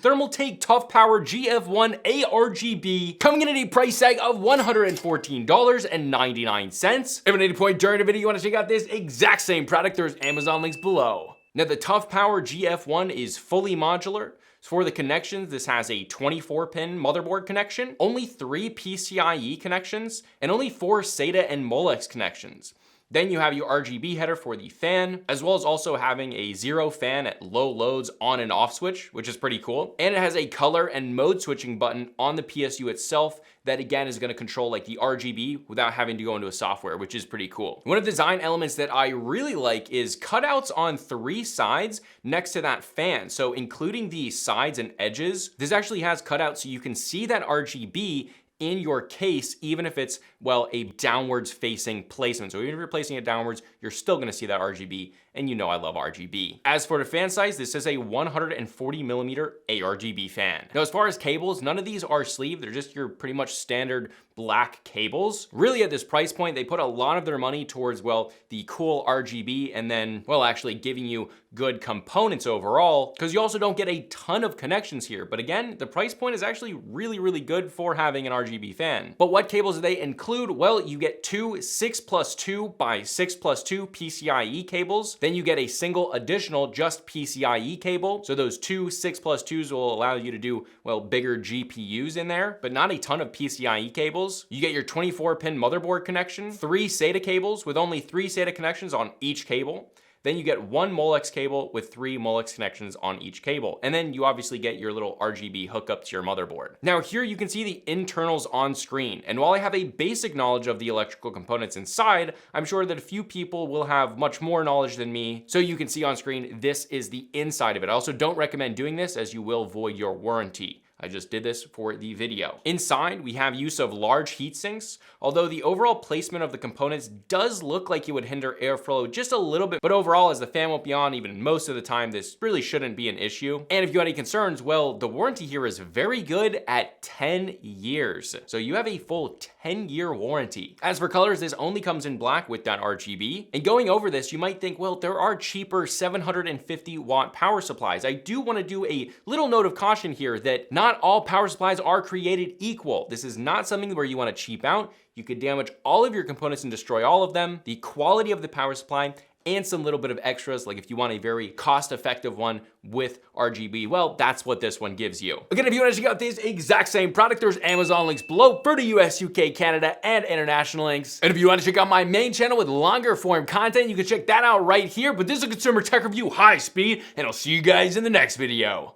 Thermaltake Toughpower GF1 ARGB, coming in at a price tag of $114.99. If at any point during the video you want to check out this exact same product, there's Amazon links below. Now the Toughpower GF1 is fully modular. For the connections, this has a 24-pin motherboard connection, only 3 PCIe connections, and only 4 SATA and Molex connections. Then you have your RGB header for the fan, as well as also having a 0 fan at low loads on and off switch, which is pretty cool. And it has a color and mode switching button on the PSU itself that again is going to control like the RGB without having to go into a software, which is pretty cool. One of the design elements that I really like is cutouts on 3 sides next to that fan. So including the sides and edges, this actually has cutouts so you can see that RGB in your case, even if it's, well, a downwards facing placement. So even if you're placing it downwards, you're still gonna see that RGB, and you know I love RGB. As for the fan size, this is a 140 millimeter ARGB fan. Now, as far as cables, none of these are sleeved. They're just your pretty much standard black cables. Really at this price point, they put a lot of their money towards, well, the cool RGB and then, well, actually giving you good components overall, because you also don't get a ton of connections here. But again, the price point is actually really, really good for having an RGB fan. But what cables do they include? Well, you get 2 6+2 by 6+2 PCIe cables. Then you get a single additional just PCIe cable. So those 2 6+2s will allow you to do, well, bigger GPUs in there, but not a ton of PCIe cables. You get your 24-pin motherboard connection, 3 SATA cables with only 3 SATA connections on each cable. Then you get 1 Molex cable with 3 Molex connections on each cable. And then you obviously get your little RGB hookup to your motherboard. Now here you can see the internals on screen. And while I have a basic knowledge of the electrical components inside, I'm sure that a few people will have much more knowledge than me. So you can see on screen, this is the inside of it. I also don't recommend doing this as you will void your warranty. I just did this for the video. Inside, we have use of large heat sinks, although the overall placement of the components does look like it would hinder airflow just a little bit, but overall, as the fan won't be on even most of the time, this really shouldn't be an issue. And if you have any concerns, well, the warranty here is very good at 10 years. So you have a full 10-year warranty. As for colors, this only comes in black with that RGB. And going over this, you might think, well, there are cheaper 750 watt power supplies. I do want to do a little note of caution here that not all power supplies are created equal. This is not something where you want to cheap out. You could damage all of your components and destroy all of them. The quality of the power supply and some little bit of extras, like if you want a very cost-effective one with RGB, well, that's what this one gives you. Again, if you want to check out this exact same product, there's Amazon links below for the US, UK, Canada, and international links. And if you want to check out my main channel with longer form content, you can check that out right here. But this is a consumer tech review high speed, and I'll see you guys in the next video.